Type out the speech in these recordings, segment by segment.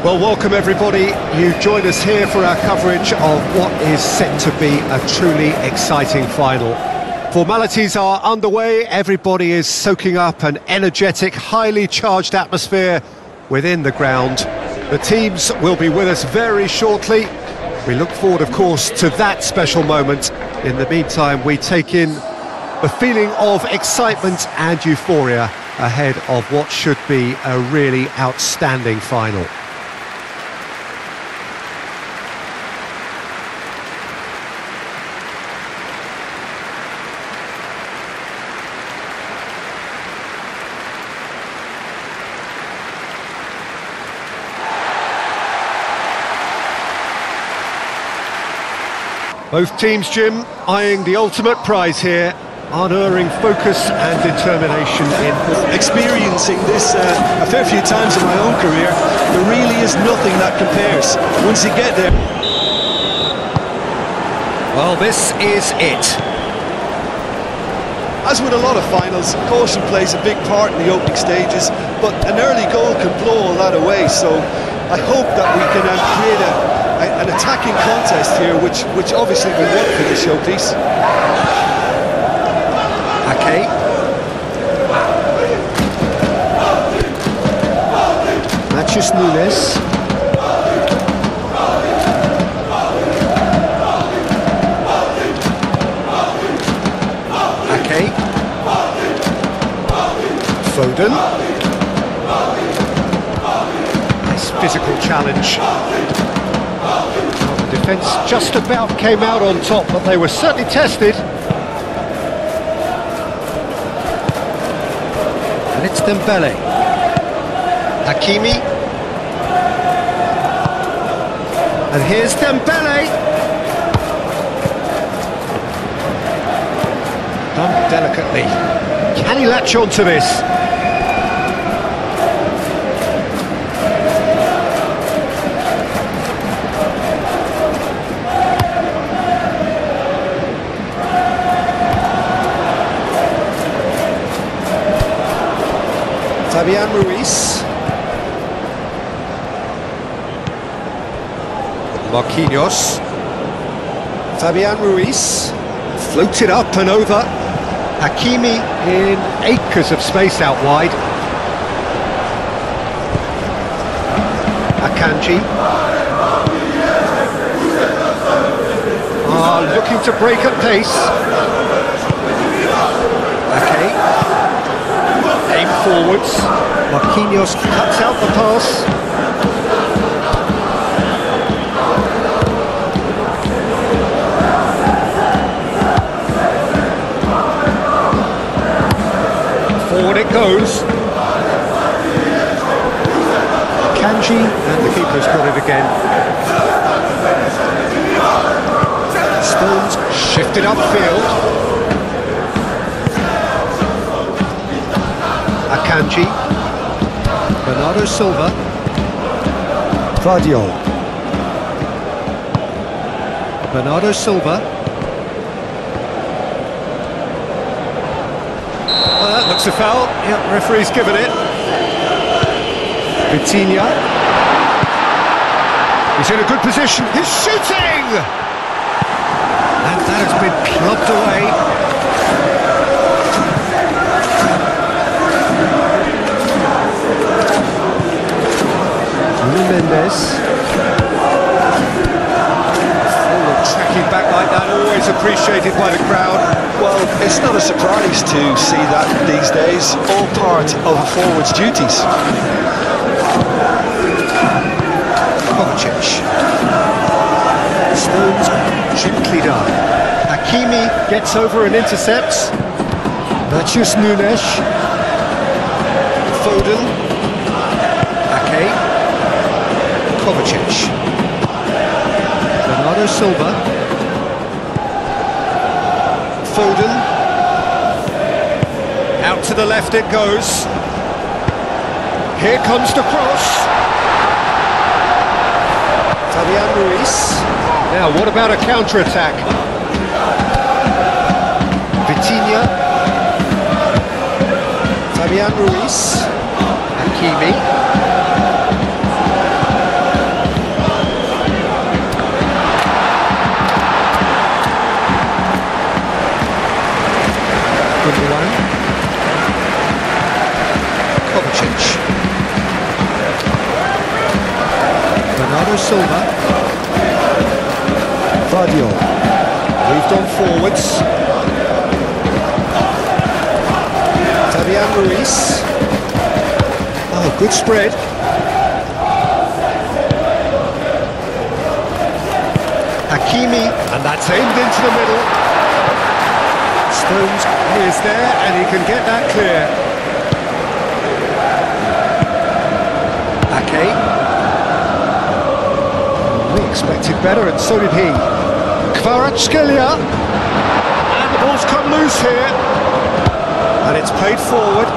Well, welcome everybody. You join us here for our coverage of what is set to be a truly exciting final. Formalities are underway, everybody is soaking up an energetic, highly charged atmosphere within the ground. The teams will be with us very shortly. We look forward, of course, to that special moment. In the meantime, we take in the feeling of excitement and euphoria ahead of what should be a really outstanding final. Both teams, Jim, eyeing the ultimate prize here, unerring focus and determination in experiencing this a fair few times in my own career. There really is nothing that compares once you get there. Well, this is it. As with a lot of finals, caution plays a big part in the opening stages, but an early goal can blow all that away, so I hope that we can create an attacking contest here, which obviously we want for the showpiece. Okay. Matthews Nunes. Okay. Foden. Nice physical challenge. The defence just about came out on top, but they were certainly tested. And it's Dembele. Hakimi. And here's Dembele. Done delicately. Can he latch on to this? Fabian Ruiz. Marquinhos. Fabian Ruiz. Floated up and over. Hakimi in acres of space out wide. Akanji. Looking to break at pace. Okay. Aim forwards. Marquinhos cuts out the pass. Forward it goes. Kanji, and the keeper's got it again. Stones shifted upfield. Akanji, Bernardo Silva, Vardiol, Bernardo Silva. Well, that looks a foul. Yeah, referee's given it. Vitinha. He's in a good position. He's shooting! And that has been clubbed away. Mendes. Forward tracking back like that, always appreciated by the crowd. Well, it's not a surprise to see that these days, all part of a forward's duties. Kovacic. Stones gently done. Hakimi gets over and intercepts. Matheus Nunes. Foden. Okay. Kovacic. Bernardo Silva. Foden. Out to the left it goes. Here comes the cross. Fabian Ruiz. Now, what about a counter-attack? Vitinha. Fabian Ruiz. Hakimi. Bernardo Silva. Vardio. Moved on forwards. Fabian Ruiz. Oh, good spread. Hakimi, and that's aimed into the middle. Stones is there, and he can get that clear. Ake. We expected better, and so did he. Kvaratskhelia. And the ball's come loose here. And it's played forward.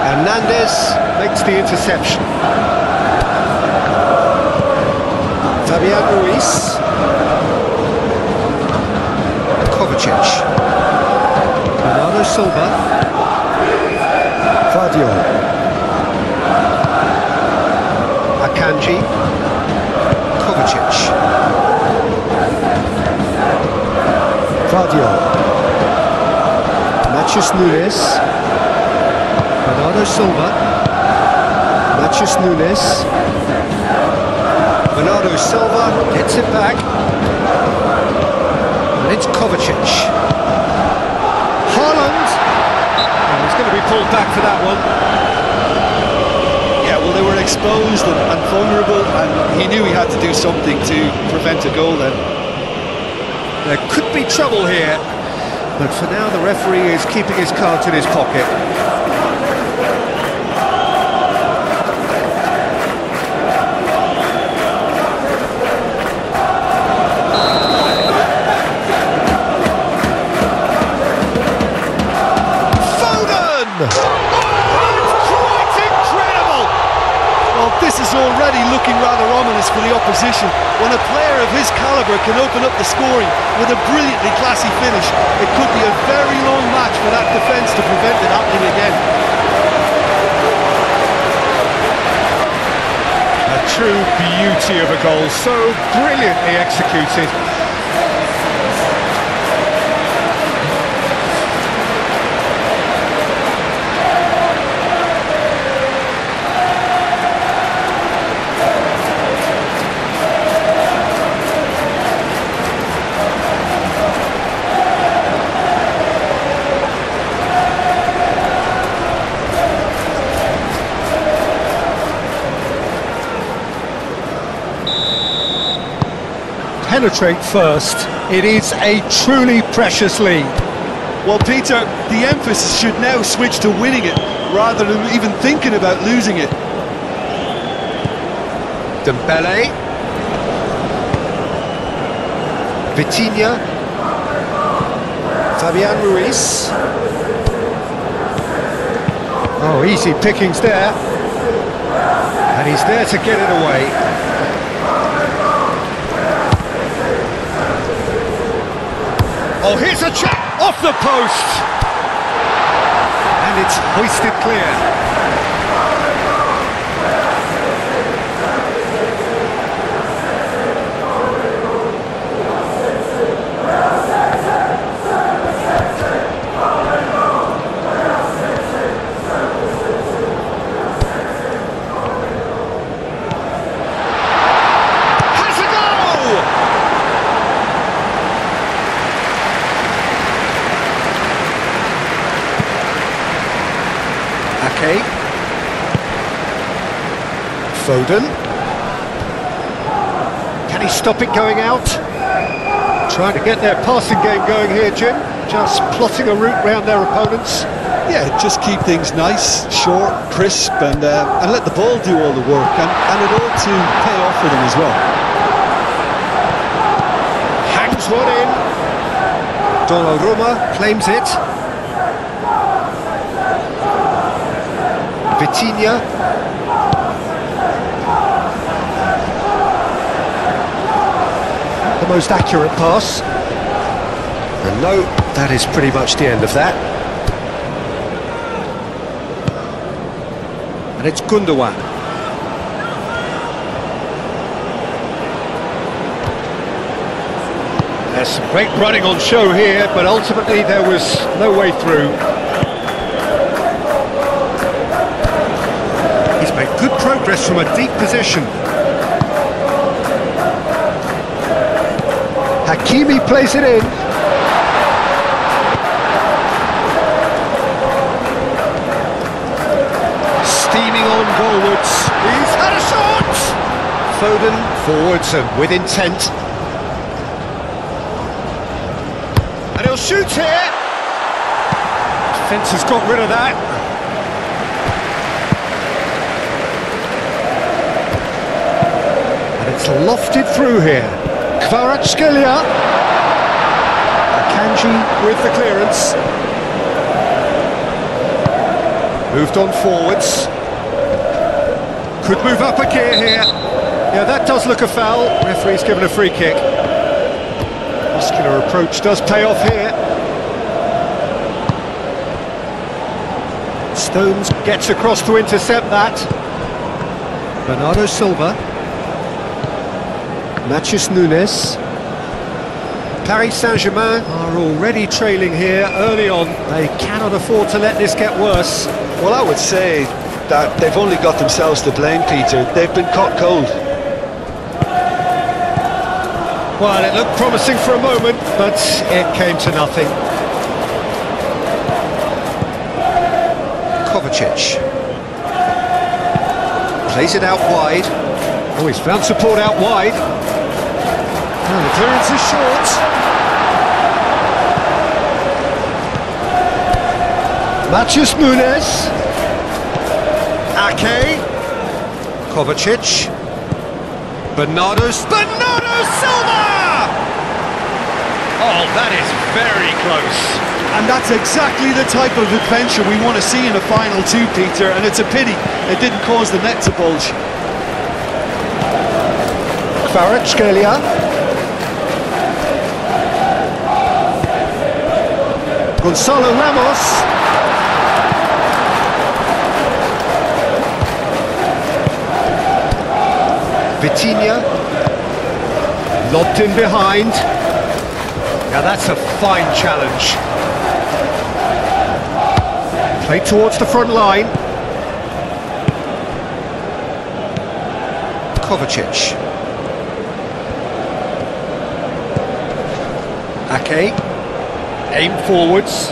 Hernandez makes the interception. Fabian Ruiz. Kovacic. Bernardo Silva. Vardio. Akanji. Kovacic. Vardio. Matheus Nunes. Bernardo Silva. Matheus Nunes. Bernardo Silva gets it back. And it's Kovacic. Haaland. And he's going to be pulled back for that one. Yeah, well, they were exposed and vulnerable, and he knew he had to do something to prevent a goal then. There could be trouble here, but for now the referee is keeping his cards in his pocket. This is already looking rather ominous for the opposition. When a player of his calibre can open up the scoring with a brilliantly classy finish, it could be a very long match for that defence to prevent it happening again. A true beauty of a goal, so brilliantly executed. Penetrate first. It is a truly precious lead. Well, Peter, the emphasis should now switch to winning it rather than even thinking about losing it. Dembele. Vitinha. Fabian Ruiz. Oh, easy pickings there. And he's there to get it away. Oh, here's a chance off the post! And it's hoisted clear. Ake. Foden. Can he stop it going out? Trying to get their passing game going here, Jim. Just plotting a route round their opponents. Yeah, just keep things nice, short, crisp, and let the ball do all the work, and it ought to pay off for them as well. Hangs one in. Donnarumma claims it. Vitinha. The most accurate pass. And no, that is pretty much the end of that. And it's Gundogan. There's some great running on show here, but ultimately there was no way through. He's made good progress from a deep position. Hakimi plays it in. Steaming on goalwards. He's had a shot! Foden forwards and with intent. And he'll shoot here. Defence has got rid of that. And it's lofted through here. Kvaratskhelia. Akanji with the clearance. Moved on forwards. Could move up a gear here. Yeah, that does look a foul. Referee's given a free kick. Muscular approach does pay off here. Stones gets across to intercept that. Bernardo Silva. Matheus Nunes. Paris Saint-Germain are already trailing here early on. They cannot afford to let this get worse. Well, I would say that they've only got themselves to blame, Peter. They've been caught cold. Well, it looked promising for a moment, but it came to nothing. Kovacic. Plays it out wide. Oh, he's found support out wide. And the clearance is short. Matheus Nunes. Ake. Kovacic. Bernardo Silva! Oh, that is very close. And that's exactly the type of adventure we want to see in a final two, Peter, and it's a pity it didn't cause the net to bulge. Kvaratskhelia. Gonzalo Ramos. Vitinha. Lobbed in behind. Now that's a fine challenge. Played towards the front line. Kovacic. Ake. Aim forwards.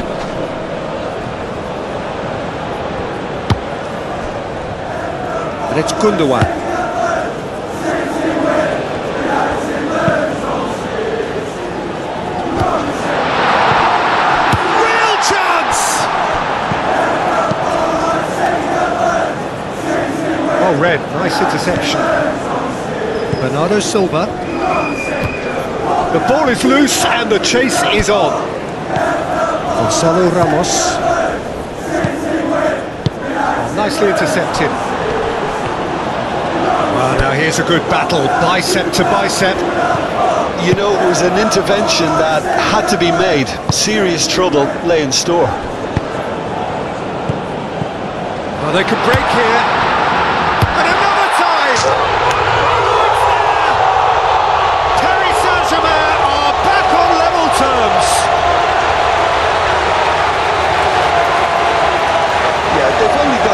And it's Gundogan. Oh, red, nice interception. Bernardo Silva. The ball is loose and the chase is on. Gonzalo Ramos. Oh, nicely intercepted. Well, now here's a good battle, bicep to bicep. You know, it was an intervention that had to be made. Serious trouble lay in store. Well, they could break here.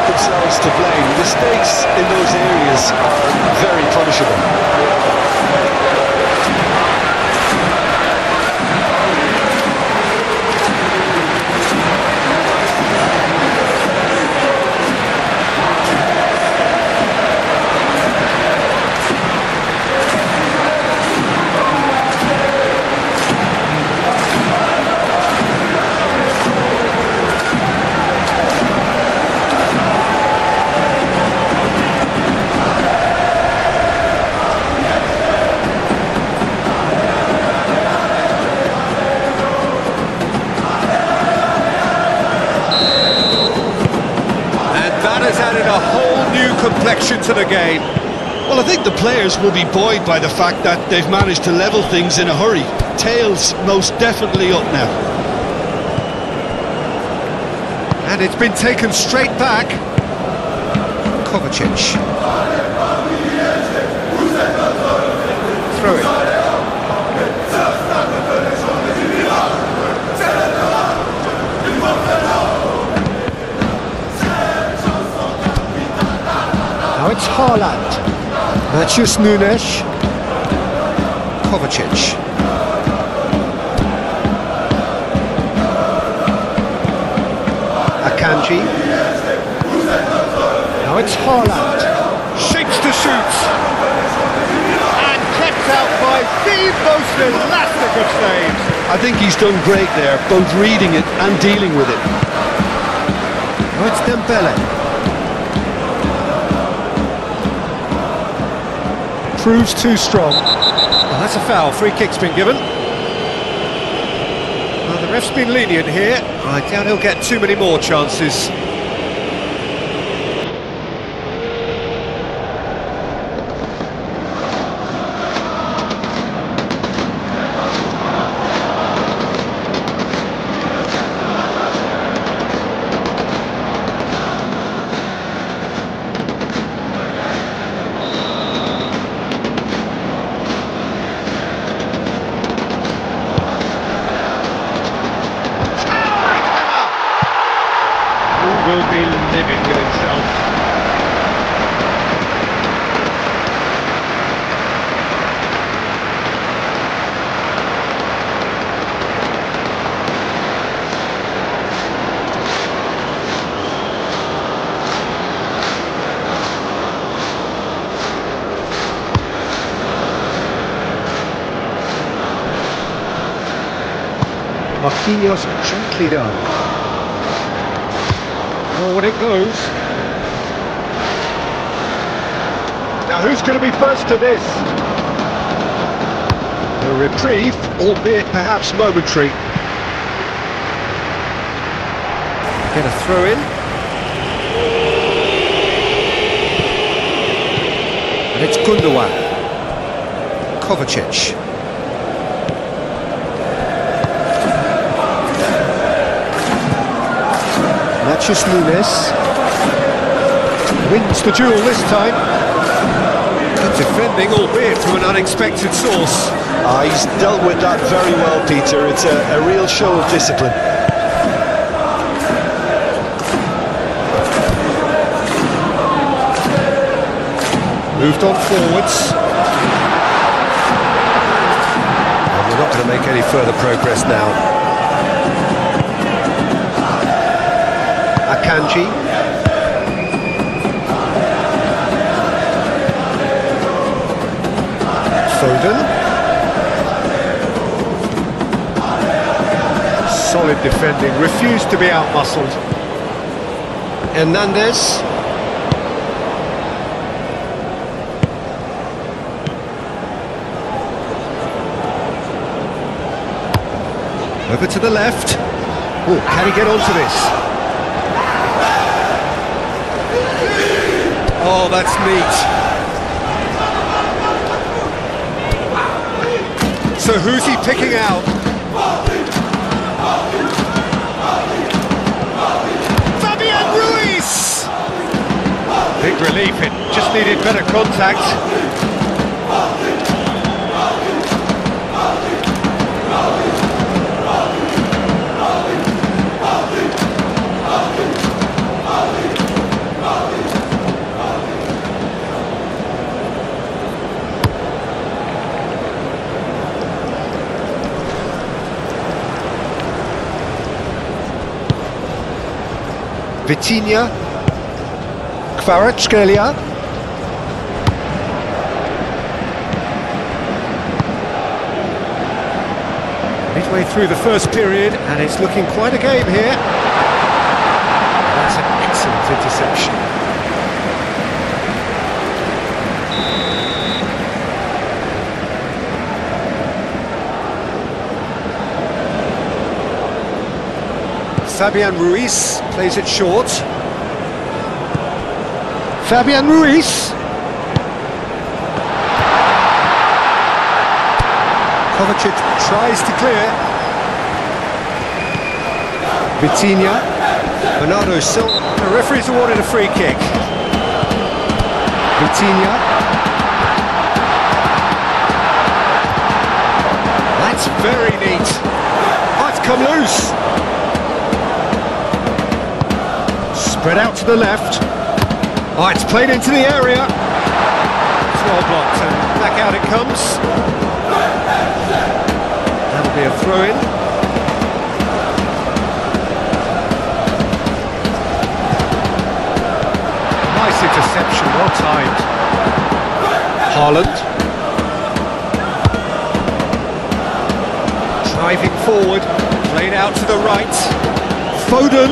Themselves to blame. Mistakes in those areas are very punishable. A whole new complexion to the game. Well, I think the players will be buoyed by the fact that they've managed to level things in a hurry. Tails most definitely up now. And it's been taken straight back. Kovacic. Throw it. Now it's Haaland. Matheus Nunes. Kovacic. Akanji. Now it's Haaland. Shapes to shoot. And kept out by the most elastic of saves. I think he's done great there, both reading it and dealing with it. Now it's Dembele. Proves too strong. Well, that's a foul. Free kick's been given. Well, the ref's been lenient here. I doubt he'll get too many more chances. Will be living with himself. Marquinhos gently down. Forward it goes. Now who's going to be first to this? A reprieve, albeit perhaps momentary. Get a throw in. And it's Gundogan. Kovacic. Just Nunes wins the duel this time. Good defending, albeit from an unexpected source. He's dealt with that very well, Peter. It's a real show of discipline. Moved on forwards. And we're not going to make any further progress now. Akanji. Foden. Solid defending, refused to be outmuscled. Hernandez. Over to the left. Oh, can he get onto this? Oh, that's neat. So who's he picking out? Fabian Ruiz! Big relief, it just needed better contact. Vitinha, Kvaratskhelia. Midway through the first period, and it's looking quite a game here. That's an excellent interception. Fabian Ruiz plays it short. Fabian Ruiz. Kovacic tries to clear. Vitinha. Bernardo Silva. The referee's awarded a free kick. Vitinha. That's very neat. Oh, it's come loose. Spread out to the left. Oh, it's played into the area. It's well blocked, and back out it comes. That'll be a throw-in. Nice interception, well timed. Haaland. Driving forward, played out to the right. Foden.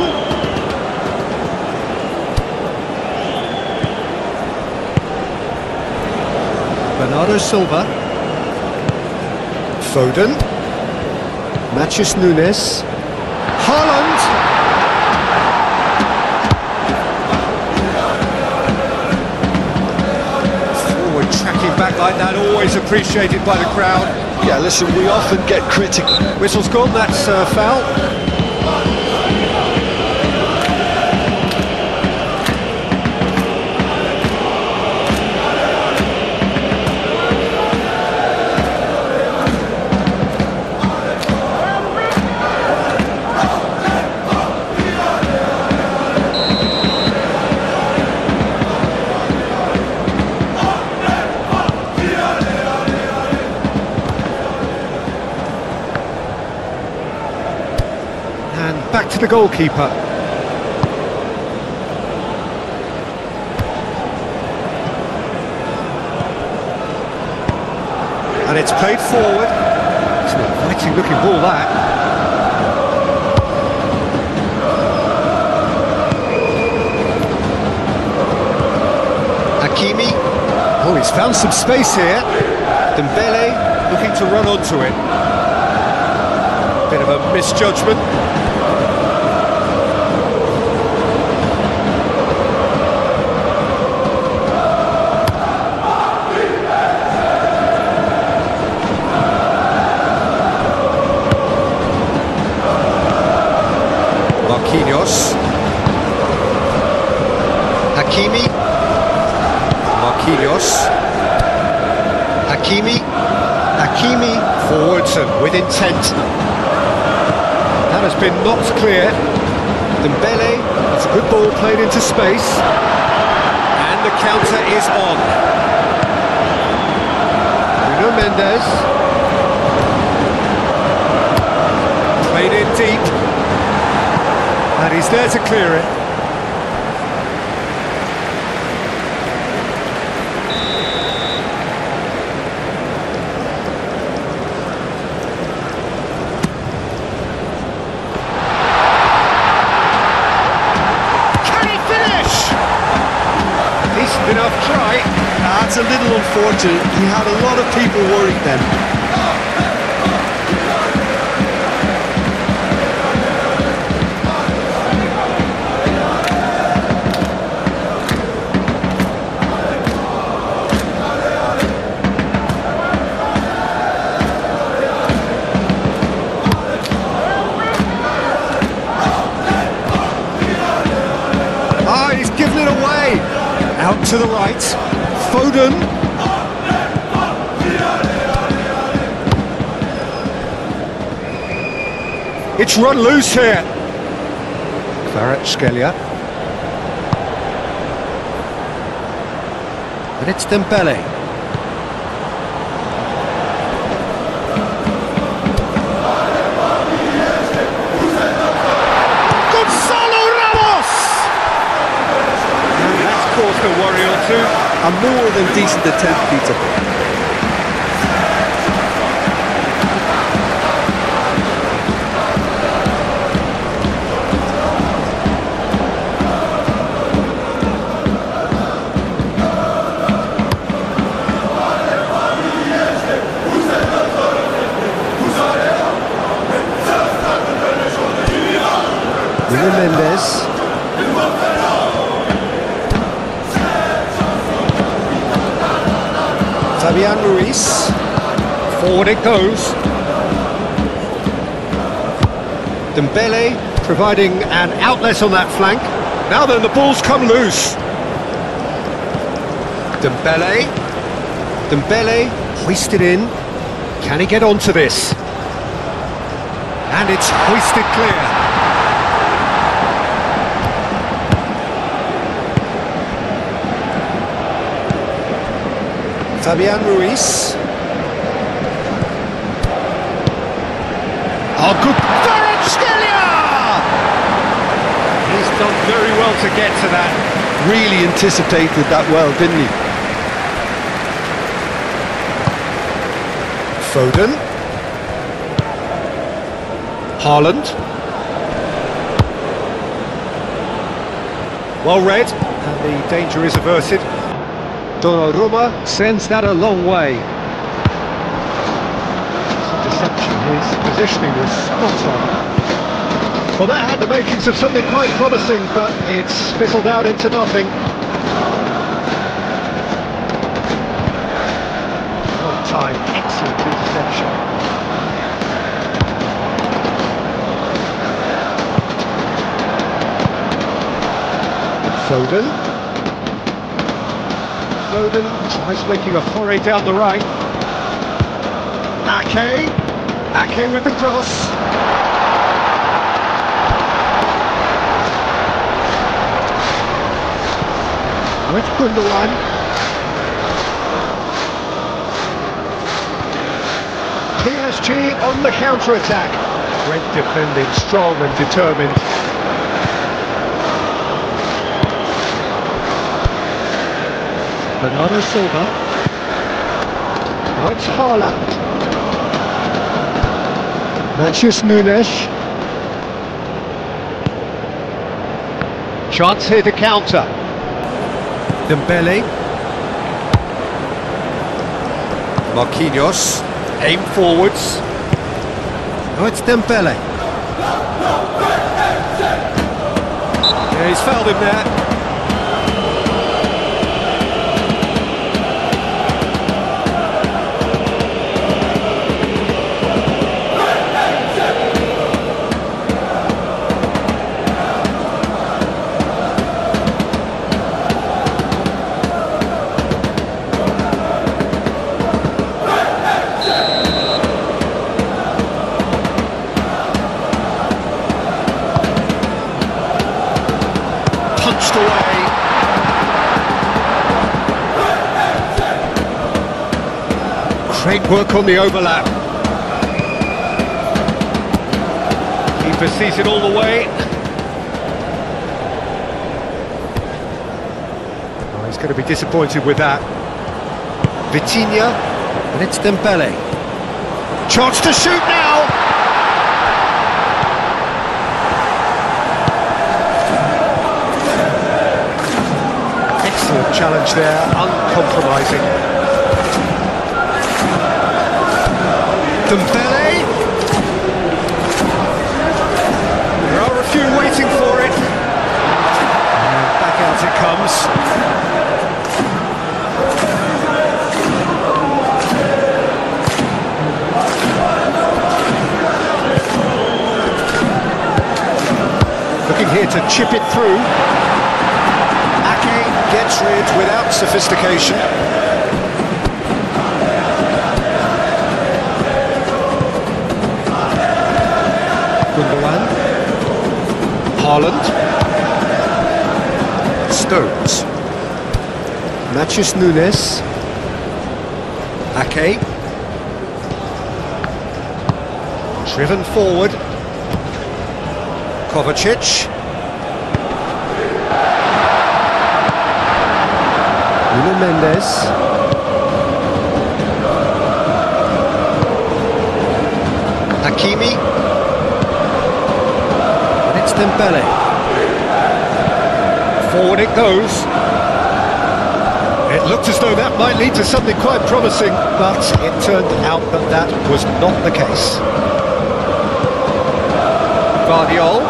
Bernardo Silva. Foden. Matheus Nunes. Haaland. Forward tracking back like that, always appreciated by the crowd. Yeah, listen, we often get critical. Whistle's gone, that's foul. Back to the goalkeeper. And it's played forward. It's an inviting looking ball, that. Hakimi. Oh, he's found some space here. Dembele looking to run onto it. Bit of a misjudgment. Hakimi. Marquinhos. Hakimi. Hakimi forwards and with intent. That has been knocked clear. Dembele, it's a good ball played into space. And the counter is on. Nuno Mendes. Played in deep. And he's there to clear it. Can he finish? Decent enough try. That's a little unfortunate. He had a lot of people worried then. Given it away. Out to the right. Foden. It's run loose here. Kvaratskhelia. And it's Dembele. A worry or two. A more than decent attempt, Peter. Nuno Mendes. Fabian Ruiz. Forward it goes. Dembele providing an outlet on that flank. Now then, the ball's come loose. Dembele. Dembele hoisted in. Can he get onto this? And it's hoisted clear. Fabian Ruiz. Oh, good. Kvaratskhelia! He's done very well to get to that. Really anticipated that well, didn't he? Foden. Haaland. Well read, and the danger is averted. Donnarumma sends that a long way. Deception, his positioning was spot on. Well, that had the makings of something quite promising, but it's fizzled out into nothing. On time, excellent interception. Foden. Foden tries making a foray down the right. Ake with the cross. Now it's Gundogan. PSG on the counter-attack. Great defending, strong and determined. Bernardo Silva. Now it's Haaland. Manchus Nunes. Chance here to counter. Dembele. Marquinhos. Aim forwards. Now it's Dembele. Yeah, he's fouled him there. Punched away. Great work on the overlap. Keeper sees it all the way. Oh, he's going to be disappointed with that. Vitinha, and it's Dembele. Chance to shoot now. Excellent challenge there, uncompromising. Dembele. There are a few waiting for it. And back out it comes. Looking here to chip it through. Ake gets rid without sophistication. Gundogan. Haaland. Stones. Manchus Nunes. Ake. Driven forward. Kovacic. Nuno Mendes. Hakimi. And it's Dembele. Forward it goes. It looked as though that might lead to something quite promising, but it turned out that that was not the case. Guardiola.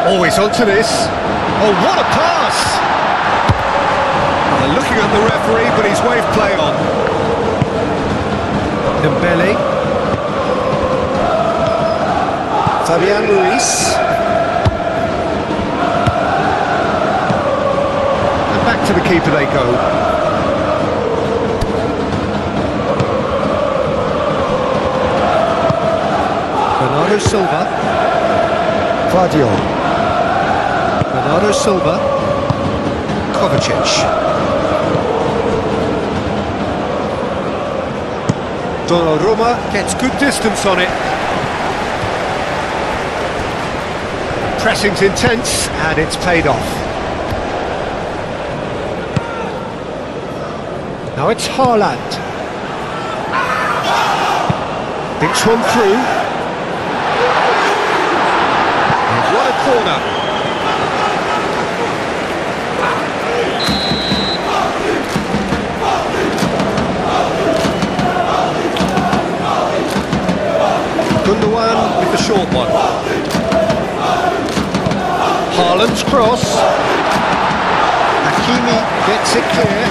Always onto this. Oh, what a pass! They're looking at the referee, but he's waved play on. Dembele. Fabian Ruiz. And back to the keeper they go. Bernardo Silva. Guardiola. Bernardo Silva. Kovacic. Donnarumma gets good distance on it. Pressing's intense, and it's paid off. Now it's Haaland. Thinks one through. What a corner. Gundogan with the short one. Haaland's cross. Hakimi gets it clear.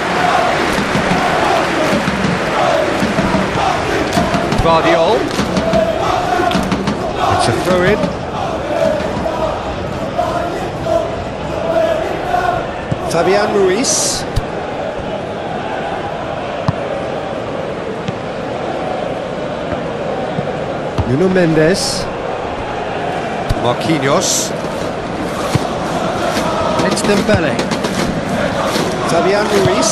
Guardiol. It's a throw-in. Fabian Ruiz. Nuno Mendes. Marquinhos. It's Dembele. Fabian Ruiz.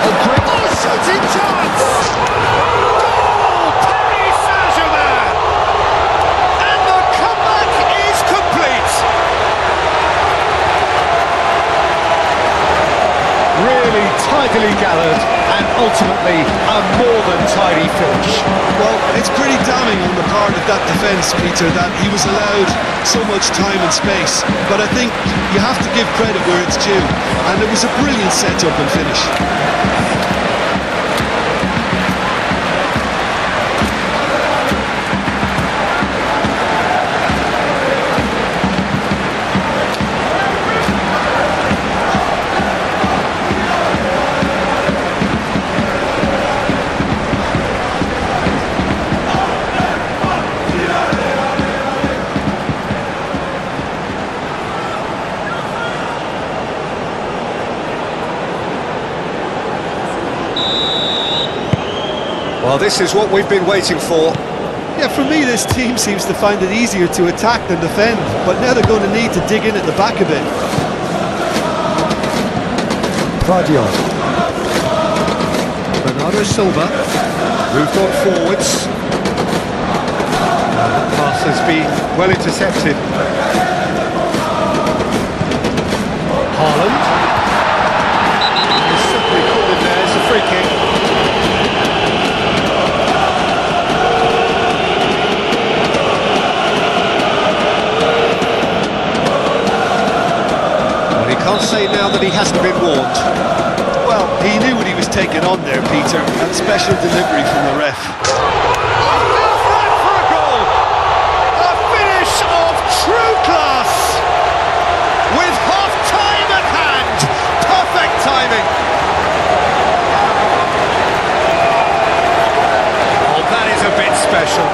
Oh, great shooting chance! Goal! Paris Saint-Germain! And the comeback is complete! Really tidily gathered and ultimately a more than tidy finish. Well, it's pretty damning on the part of that defence, Peter, that he was allowed so much time and space. But I think you have to give credit where it's due, and it was a brilliant set-up and finish. Well, this is what we've been waiting for. Yeah, for me, this team seems to find it easier to attack than defend, but now they're going to need to dig in at the back a bit. Guardiol. Bernardo Silva moved on forwards. The pass has been well intercepted. Haaland. He's simply called in there. It's a free kick. Can't say now that he hasn't been warned. Well, he knew what he was taking on there, Peter, and special delivery from the ref. How's that for a goal? A finish of true class! With half-time at hand! Perfect timing! Oh, that is a bit special.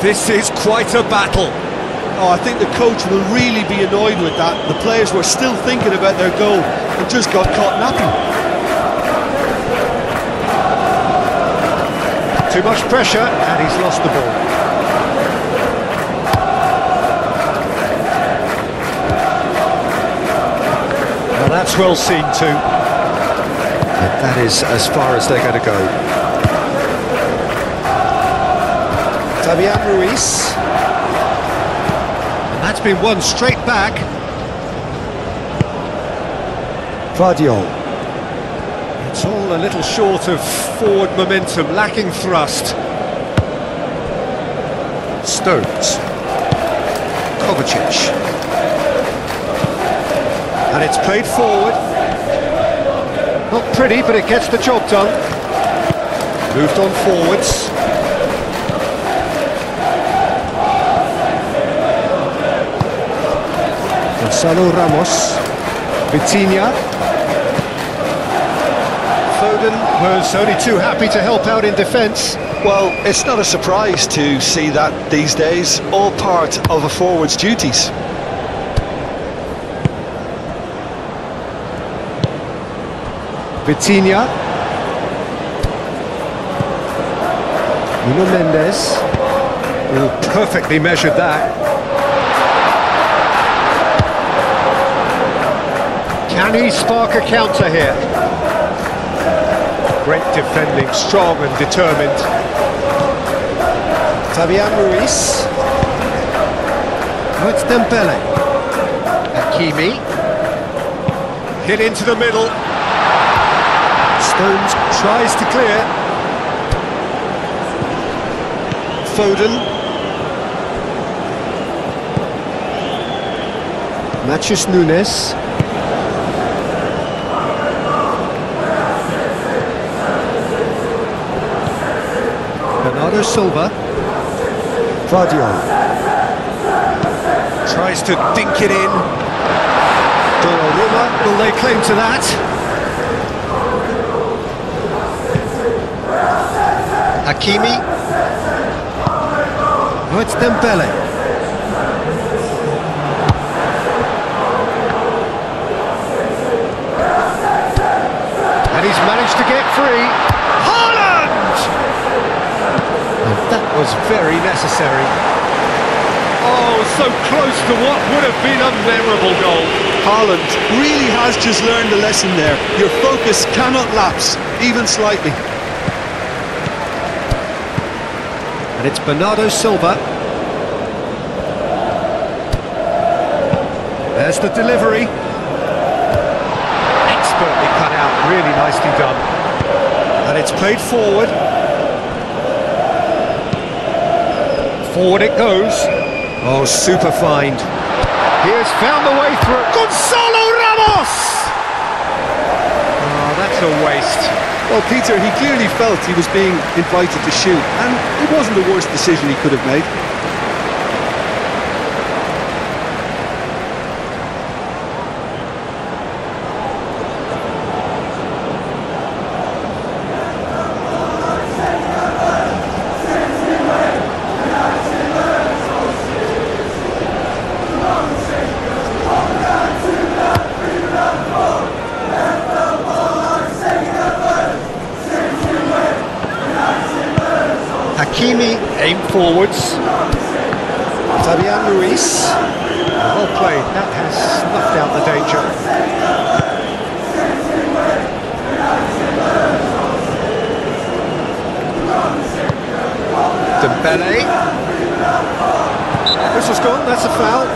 This is quite a battle. Oh, I think the coach will really be annoyed with that. The players were still thinking about their goal and just got caught napping. Too much pressure, and he's lost the ball. Well, that's well seen too. And that is as far as they're going to go. Fabian Ruiz. And that's been won straight back. Guardiol. It's all a little short of forward momentum, lacking thrust. Stones. Kovacic. And it's played forward. Not pretty, but it gets the job done. Moved on forwards. Gonzalo Ramos. Vitinha. Foden was only too happy to help out in defence. Well, it's not a surprise to see that these days, all part of a forward's duties. Vitinha. Nuno Mendes. Oh, perfectly measured that. Can he spark a counter here? Great defending, strong and determined. Fabian Ruiz. Oh, it's Dembele. Hakimi. Hit into the middle. Stones tries to clear. Foden. Matheus Nunes. Bernardo Silva. Vardiol. Tries to dink it in. Donnarumma, will they claim to that? Hakimi. Oh, it's Dembele. And he's managed to get free. Haaland! And that was very necessary. Oh, so close to what would have been a memorable goal. Haaland really has just learned a lesson there. Your focus cannot lapse, even slightly. And it's Bernardo Silva. There's the delivery. Expertly cut out, really nicely done. And it's played forward. Forward it goes. Oh, super find. He has found the way through. Gonzalo Ramos! Oh, that's a waste. Well, Peter, he clearly felt he was being invited to shoot, and it wasn't the worst decision he could have made. Hakimi, aim forwards. Fabian Ruiz. Well played, that has snuffed out the danger. Dembele. Whistle's gone, that's a foul.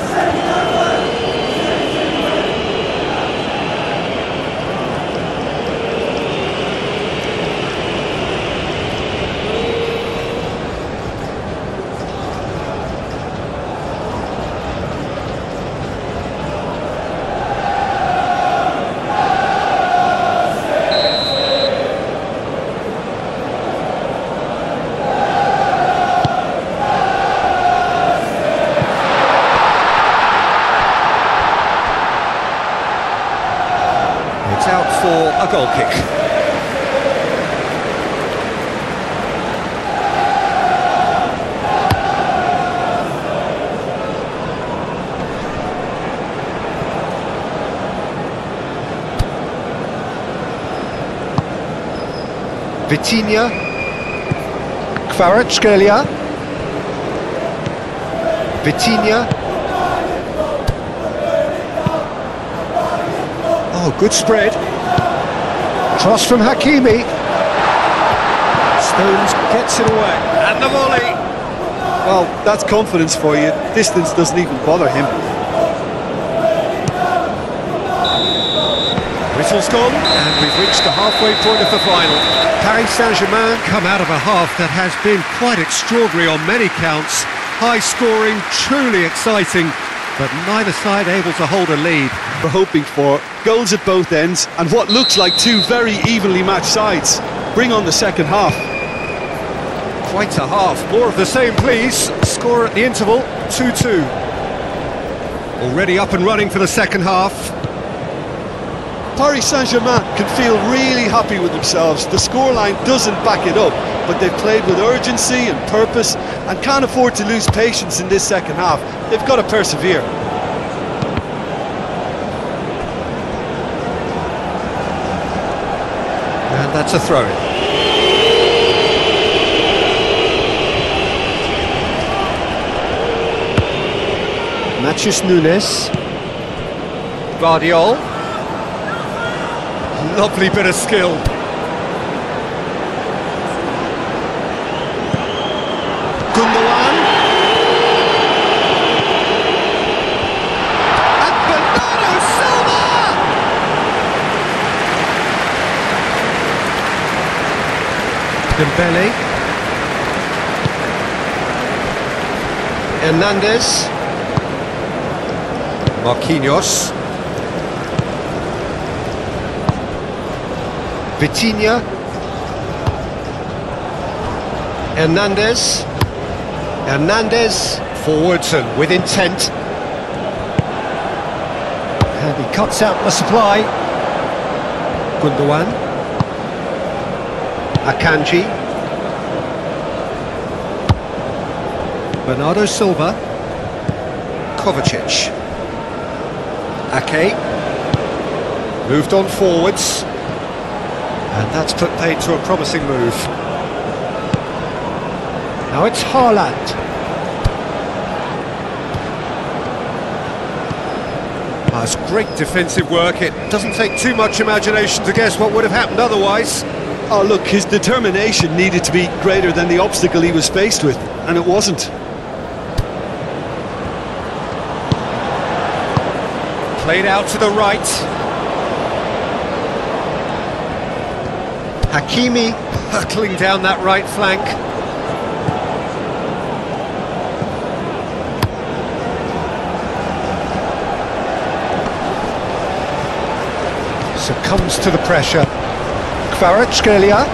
It's out for a goal kick. Vitinha. Kvaratskhelia. Vitinha. Oh, good spread. Cross from Hakimi. Stones gets it away. And the volley. Well, that's confidence for you. Distance doesn't even bother him. Whistle's gone, and we've reached the halfway point of the final. Paris Saint-Germain come out of a half that has been quite extraordinary on many counts. High scoring, truly exciting, but neither side able to hold a lead. We're hoping for goals at both ends and what looks like two very evenly matched sides. Bring on the second half. Quite a half. More of the same, please. Score at the interval, 2-2. Already up and running for the second half. Paris Saint-Germain can feel really happy with themselves. The scoreline doesn't back it up, but they've played with urgency and purpose and can't afford to lose patience in this second half. They've got to persevere. And that's a throw-in. Matheus Nunes. Guardiol. Lovely bit of skill. Gundogan. And Bernardo Silva! Dembele. Hernandez. Marquinhos. Vitinha. Hernandez. Hernandez forwards and with intent. And he cuts out the supply. Gundogan. Akanji. Bernardo Silva. Kovacic. Ake. Moved on forwards. And that's put paid to a promising move. Now it's Haaland. That's great defensive work. It doesn't take too much imagination to guess what would have happened otherwise. Oh look, his determination needed to be greater than the obstacle he was faced with, and it wasn't. Played out to the right. Hakimi hurtling down that right flank. Succumbs to the pressure. Kvaratskhelia.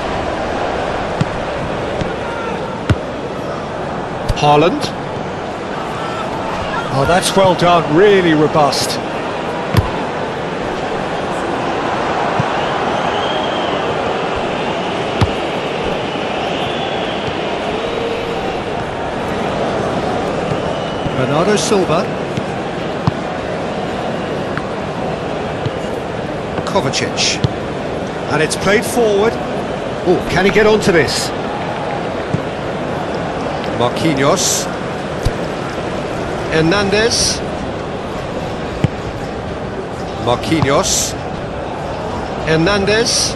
Haaland. Oh, that's well done, really robust. Bernardo Silva. Kovacic. And it's played forward. Oh, can he get onto this? Marquinhos. Hernandez. Marquinhos. Hernandez.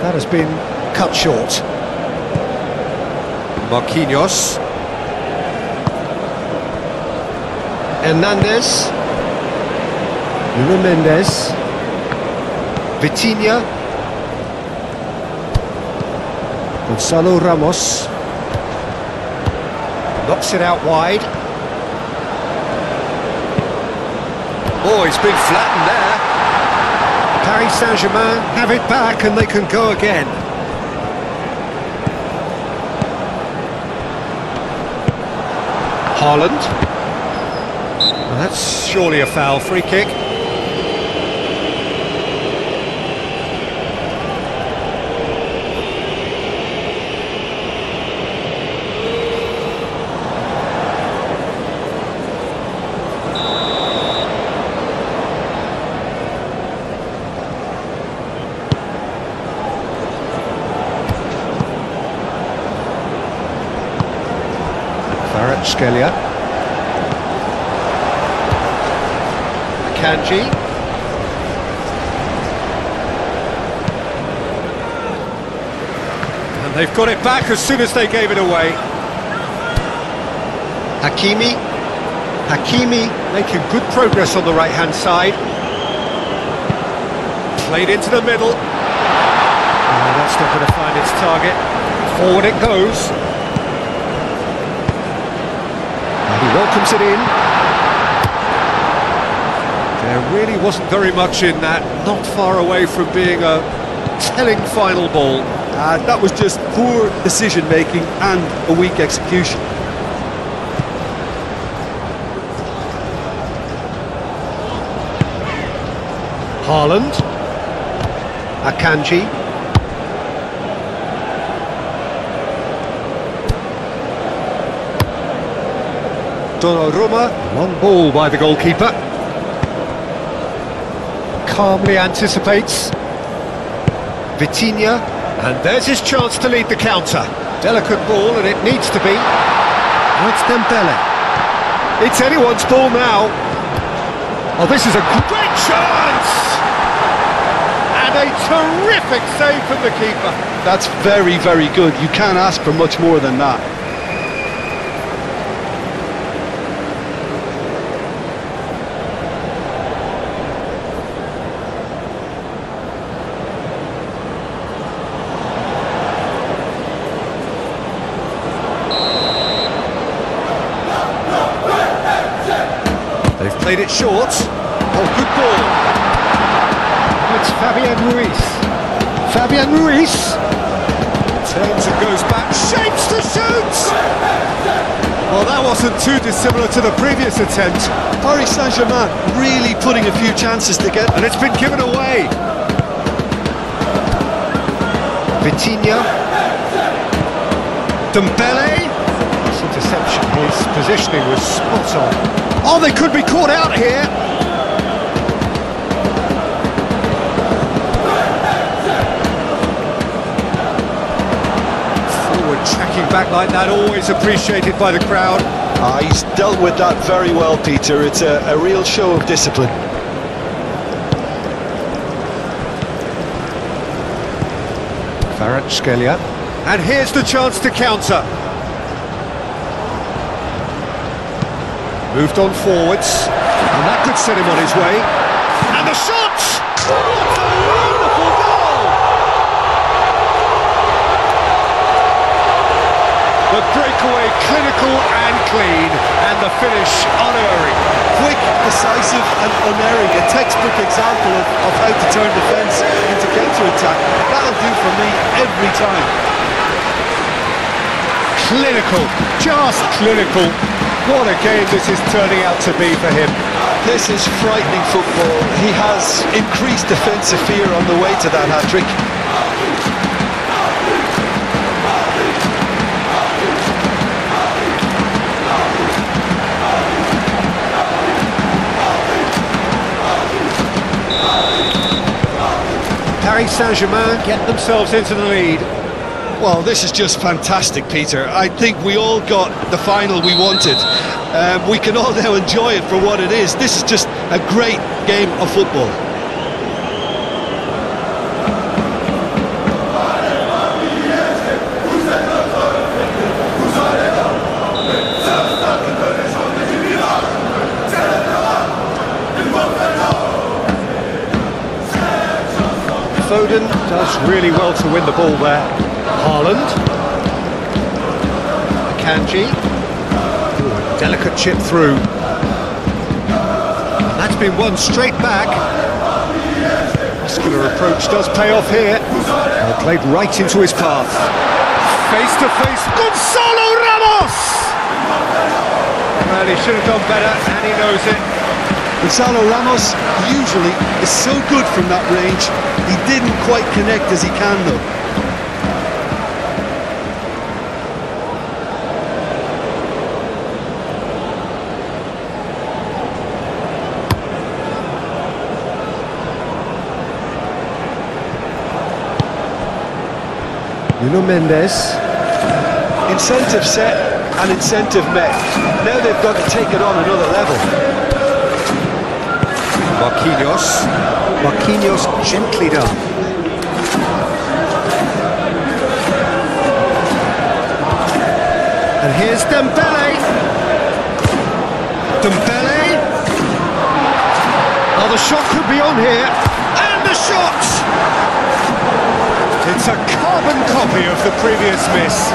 That has been cut short. Marquinhos. Hernandez. Nuno Mendes. Vitinha. Gonzalo Ramos. Knocks it out wide. Oh, he's been flattened there. Paris Saint-Germain have it back and they can go again. Haaland. Well, that's surely a foul. Free kick. Kvaratskhelia. Akanji. And they've got it back as soon as they gave it away. Hakimi. Hakimi making good progress on the right-hand side. Played into the middle. Oh, that's not going to find its target. Forward it goes. He welcomes it in. There really wasn't very much in that, not far away from being a telling final ball. That was just poor decision-making and a weak execution. Haaland. Akanji. Donnarumma. Long ball by the goalkeeper. Calmly anticipates. Vitinha. And there's his chance to lead the counter. Delicate ball, and it needs to be. Now it's Dembele. It's anyone's ball now. Oh, this is a great chance! And a terrific save from the keeper. That's very, very good. You can't ask for much more than that. They've played it short. Oh, good ball. It's Fabian Ruiz. Fabian Ruiz. Turns and goes back. Shapes to shoot! Well, that wasn't too dissimilar to the previous attempt. Paris Saint-Germain really putting a few chances together. And it's been given away. Vitinha. Dembele. This interception, his positioning was spot on. Oh, they could be caught out here. Forward tracking back like that, always appreciated by the crowd. He's dealt with that very well, Peter. It's a real show of discipline. Kvaratskhelia. And here's the chance to counter. Moved on forwards, and that could set him on his way. And the shot! What a wonderful goal! The breakaway clinical and clean, and the finish unerring. Quick, decisive and unerring. A textbook example of how to turn defence into counter-attack. That'll do for me every time. Clinical, just clinical. What a game this is turning out to be for him. This is frightening football. He has increased defensive fear on the way to that hat-trick. Paris Saint-Germain get themselves into the lead. Well, this is just fantastic, Peter. I think we all got the final we wanted. We can all now enjoy it for what it is. This is just a great game of football. Foden does really well to win the ball there. Haaland. Akanji. Ooh, a delicate chip through. And that's been won straight back. Muscular approach does pay off here. Well, played right into his path. Face to face, Gonzalo Ramos! Well, he should have done better, and he knows it. Gonzalo Ramos usually is so good from that range. He didn't quite connect as he can, though. Nuno Mendes. Incentive set and incentive met. Now they've got to take it on another level. Marquinhos. Marquinhos gently done. And here's Dembele. Dembele. Oh, the shot could be on here. And the shot! It's a carbon copy of the previous miss.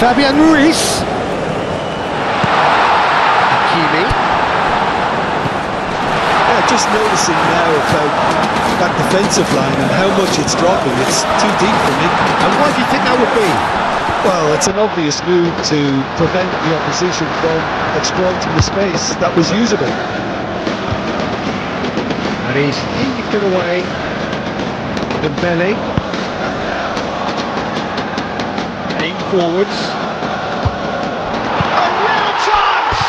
Fabian Ruiz. Hakimi. Yeah, just noticing now about that defensive line and how much it's dropping. It's too deep for me. And why do you think that would be? Well, it's an obvious move to prevent the opposition from exploiting the space that was usable. And he's heaved it away. Dembele. Aim forwards. A real chance!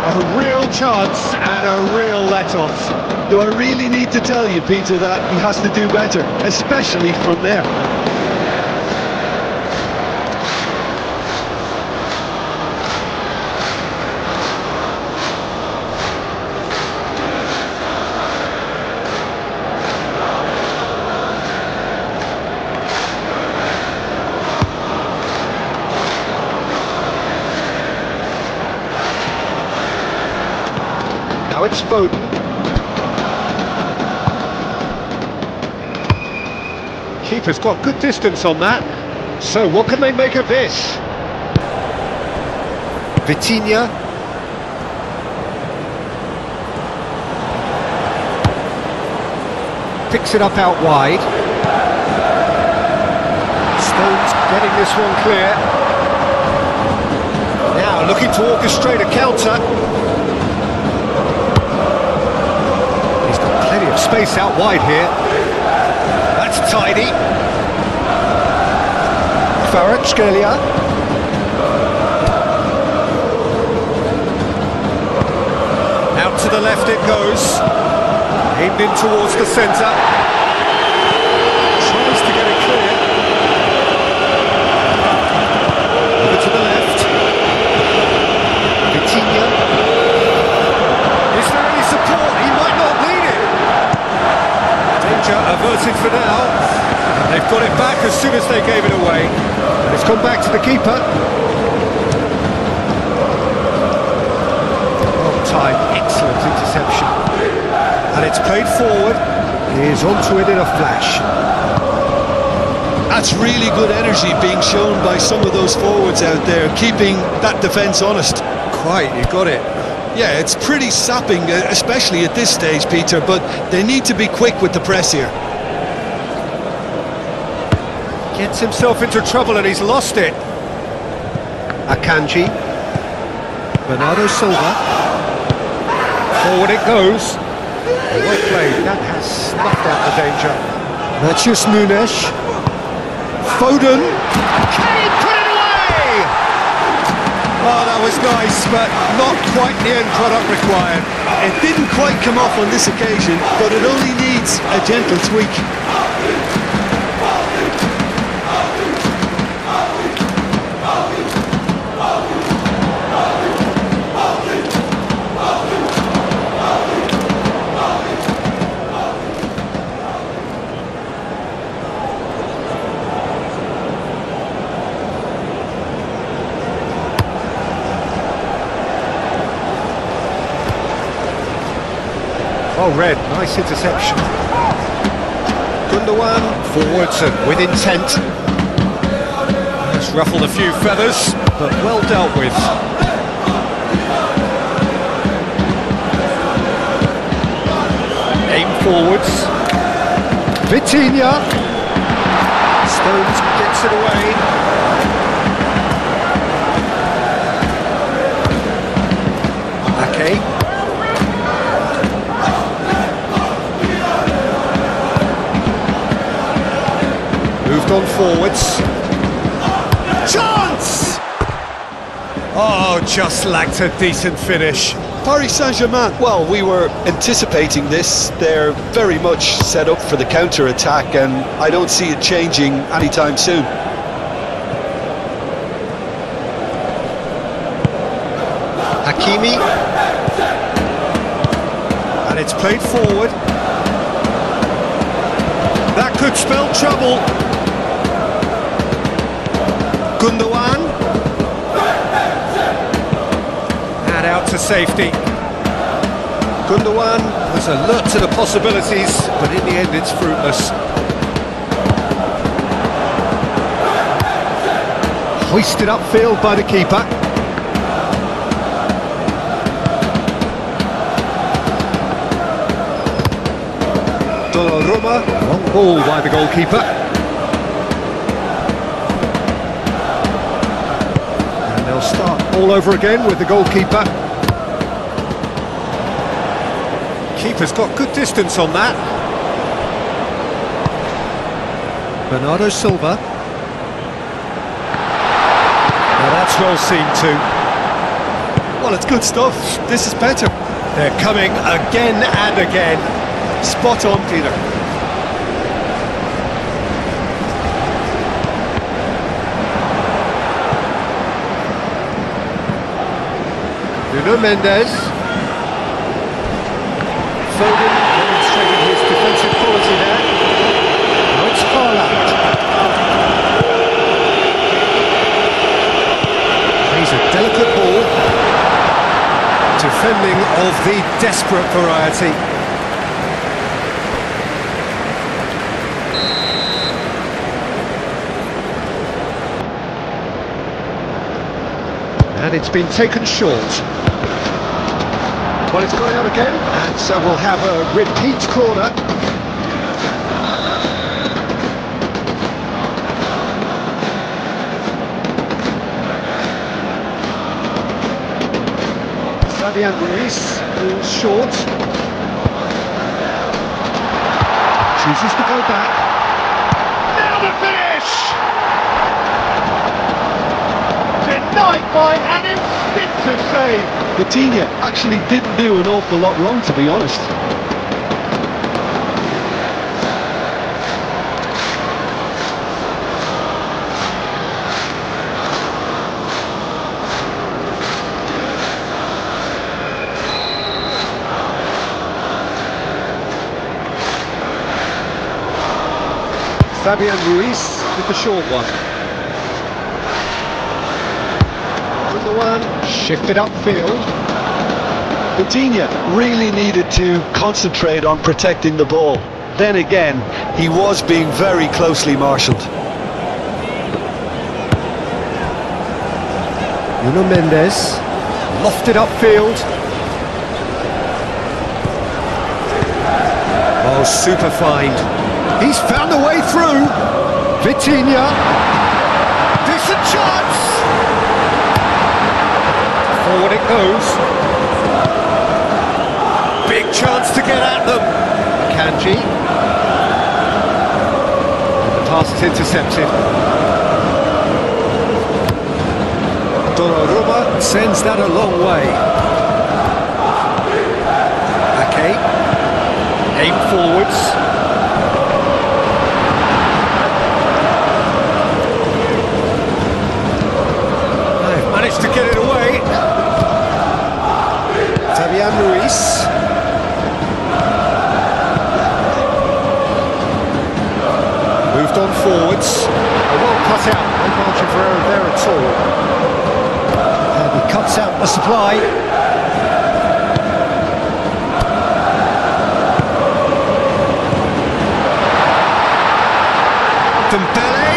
A real chance and a real let-off. Do I really need to tell you, Peter, that he has to do better, especially from there? Now it's Foden. Keeper's got good distance on that. So what can they make of this? Vitinha. Picks it up out wide. Stones getting this one clear. Now looking to orchestrate a counter. He's got plenty of space out wide here. That's tidy. Kvaratskhelia. Out to the left it goes. Aimed in towards the centre. Tries to get it clear. Over to the left. Vitinha. Is there any support? He might not need it. Danger averted for now. And they've got it back as soon as they gave it away. And it's gone back to the keeper. Well timed, excellent interception. And it's played forward. He's onto it in a flash. That's really good energy being shown by some of those forwards out there, keeping that defence honest. Quite, you got it. Yeah, it's pretty sapping, especially at this stage, Peter, but they need to be quick with the press here. Gets himself into trouble and he's lost it. Akanji. Bernardo Silva. Forward it goes. Well played, that has snuffed out the danger. Matheus Nunes. Foden. Can he put it away? Oh, that was nice, but not quite the end product required. It didn't quite come off on this occasion, but it only needs a gentle tweak. Oh, Red, nice interception. Gundogan, forwards and with intent. Just ruffled a few feathers, but well dealt with. Aim forwards. Vitinha. Stones gets it away. Okay. Moved on forwards. Chance! Oh, just lacked a decent finish. Paris Saint-Germain, well, we were anticipating this. They're very much set up for the counter-attack, and I don't see it changing anytime soon. Hakimi. And it's played forward. That could spell trouble. Gundogan. And out to safety. Gundogan was alert to the possibilities, but in the end it's fruitless. Hoisted upfield by the keeper. Donnarumma, long ball by the goalkeeper. And they'll start all over again with the goalkeeper. Keeper's got good distance on that. Bernardo Silva. Now that's well seen too. Well, it's good stuff. This is better. They're coming again and again. Spot on, Peter. Nuno Mendes. Foden demonstrating his defensive quality there. Now it's Haaland. He's a delicate ball. Defending of the desperate variety. And it's been taken short. Well, it's going out again, and so we'll have a repeat corner. Fabian Ruiz falls short. Chooses to go back. Now the finish! Denied by an instinctive save. Coutinho actually didn't do an awful lot wrong, to be honest. Fabian Ruiz with the short one. The one shifted upfield. Coutinho really needed to concentrate on protecting the ball. Then again, he was being very closely marshalled. Nuno Mendes lofted upfield. Oh, super find. He's found a way through. Vitinha. Decent chance. Forward it goes. Big chance to get at them. Kanji. The pass is intercepted. Donnarumma sends that a long way. Okay. Aim forwards. They've managed to get it away. Fabian Ruiz. Moved on forwards. A well cut out. No margin for error there at all. And he cuts out the supply. Dembele.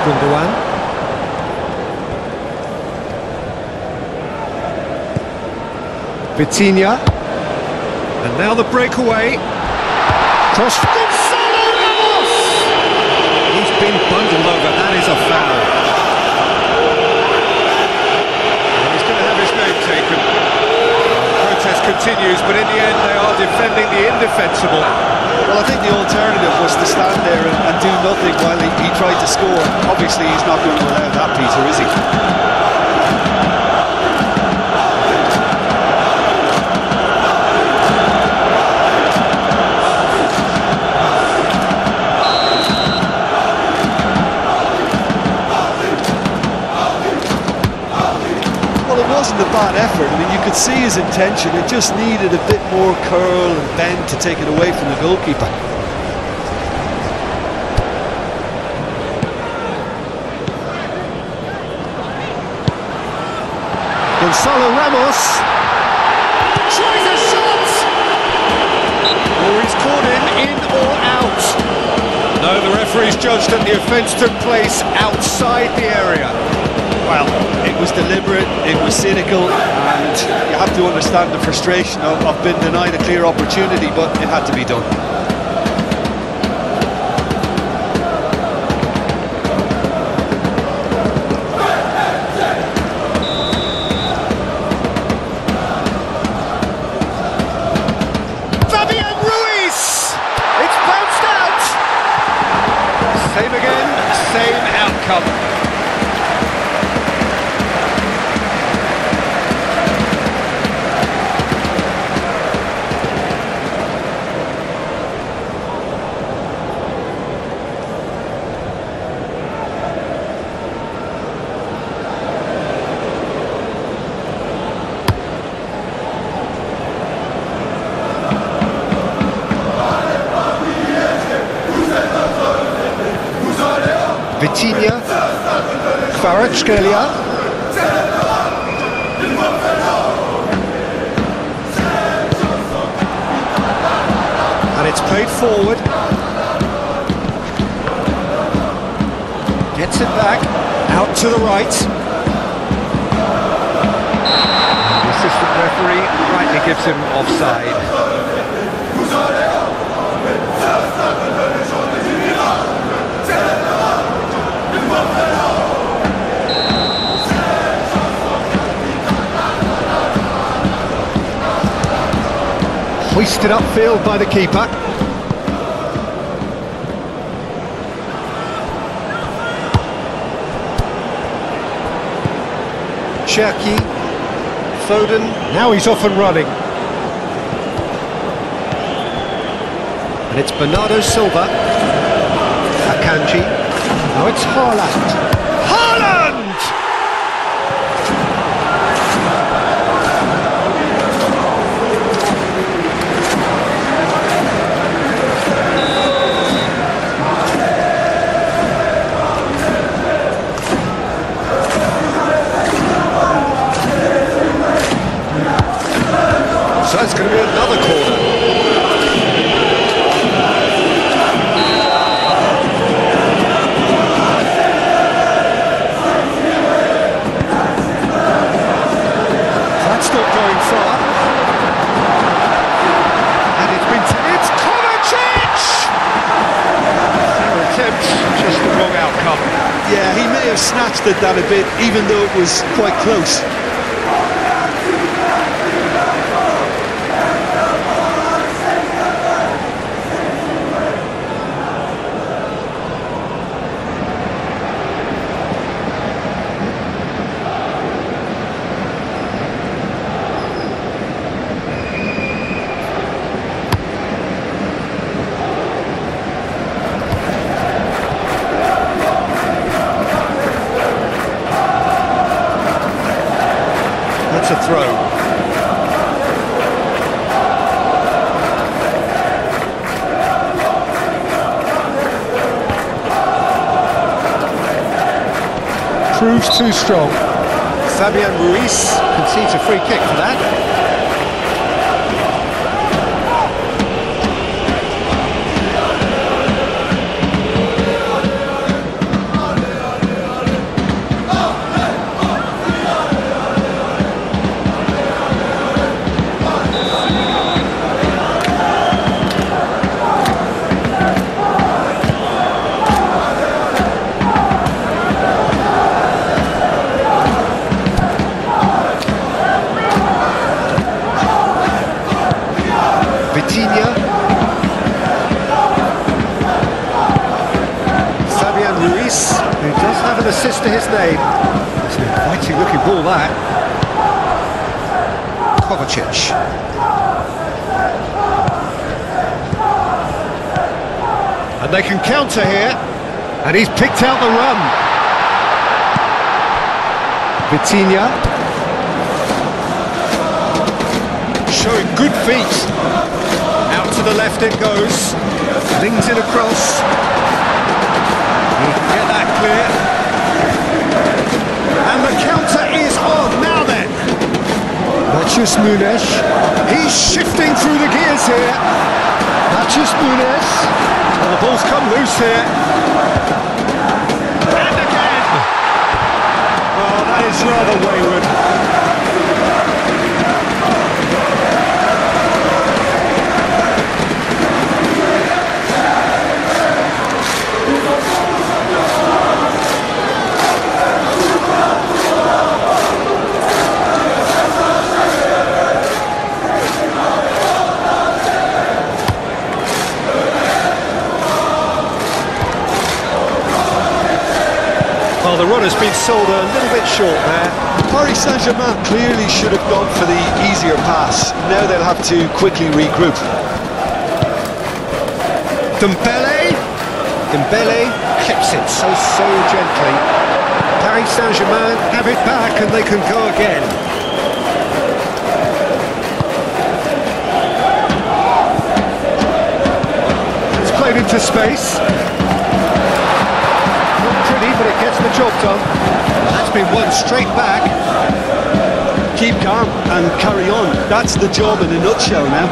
Gundogan. Vitinha. And now the breakaway. Cross for Gonzalo Ramos! He's been bundled over, that is a foul. And he's going to have his name taken. The protest continues, but in the end they are defending the indefensible. Well, I think the alternative was to stand there and do nothing while he tried to score. Obviously, he's not going to allow that, Peter, is he? It wasn't a bad effort. I mean, you could see his intention. It just needed a bit more curl and bend to take it away from the goalkeeper. Gonzalo Ramos tries a shot! Or he's caught in or out. No, the referee's judgment. acknowledged that the offence took place outside the area. Well, it was deliberate, it was cynical, and you have to understand the frustration of being denied a clear opportunity, but it had to be done. Same again, same outcome. Vitinha, Kvaratskhelia. And it's played forward. Gets it back, out to the right. The assistant referee rightly gives him offside. Hoisted upfield by the keeper. Cherki, Foden, now he's off and running. And it's Bernardo Silva, Akanji, now it's Haaland. Haaland! So it's going to be another corner. That's not going far. And it's Kovacic! Attempts, just the wrong outcome. Yeah, he may have snatched at that a bit, even though it was quite close. That's a throw. Proves too strong. Fabian Ruiz concedes a free kick for that. Vitinha, Fabian Ruiz, who does have an assist to his name. It's an inviting looking ball, that. Kovacic. And they can counter here, and he's picked out the run. Vitinha, showing good feet. Out to the left it goes. Lings it across. He can get that clear. And the counter is on. Now then. Matheus Nunes. He's shifting through the gears here. Matches Nunes. Well, the ball's come loose here. And again! Oh, that is rather wayward. Well, the run has been sold a little bit short there. Paris Saint-Germain clearly should have gone for the easier pass. Now they'll have to quickly regroup. Dembele clips it so gently. Paris Saint-Germain have it back and they can go again. It's played into space. But it gets the job done. That's been won straight back. Keep calm and carry on. That's the job in a nutshell now.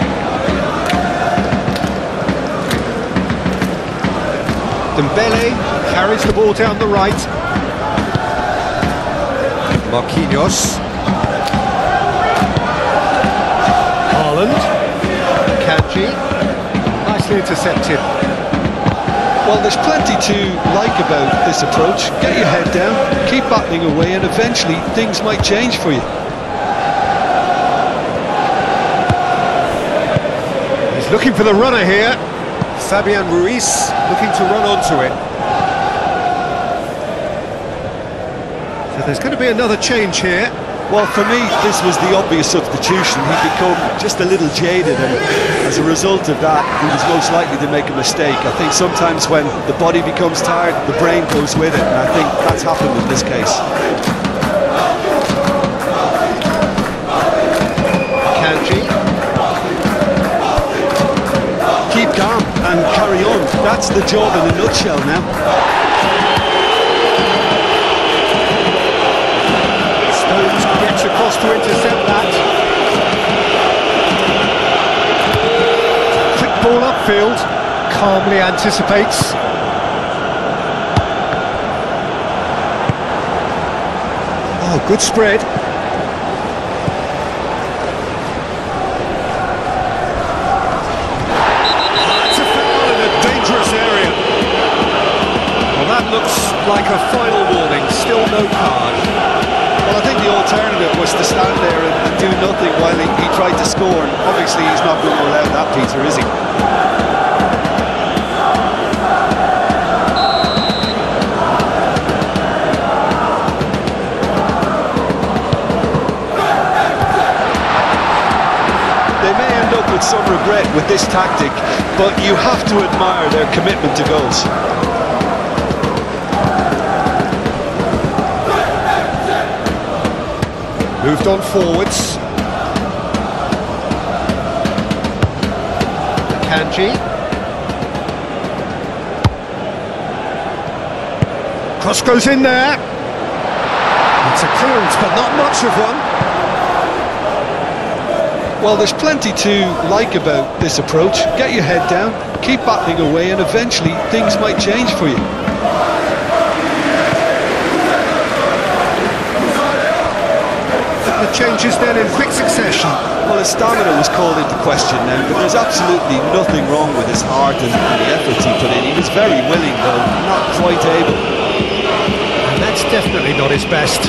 Dembele carries the ball down the right. Marquinhos. Haaland. Kanji. Nicely intercepted. Well, there's plenty to like about this approach. Get your head down, keep battling away, and eventually things might change for you. He's looking for the runner here. Fabian Ruiz looking to run onto it. So there's going to be another change here. Well, for me, this was the obvious substitution. He'd become just a little jaded, and as a result of that, he was most likely to make a mistake. I think sometimes when the body becomes tired, the brain goes with it, and I think that's happened in this case. Kanji. Keep calm and carry on. That's the job in a nutshell now. Gets across to intercept that. Quick ball upfield, calmly anticipates. Oh, good spread. That's a foul in a dangerous area. Well, that looks like a final warning, still no card. Well, I think the alternative was to stand there and do nothing while he tried to score, and obviously he's not going to allow that, Peter, is he? They may end up with some regret with this tactic, but you have to admire their commitment to goals. Moved on forwards. Kanji. Cross goes in there. It's a clearance, but not much of one. Well, there's plenty to like about this approach. Get your head down, keep battling away, and eventually things might change for you. The changes then in quick succession. Well, his stamina was called into question then, but there's absolutely nothing wrong with his heart and the efforts he put in. He was very willing, though, not quite able. And that's definitely not his best.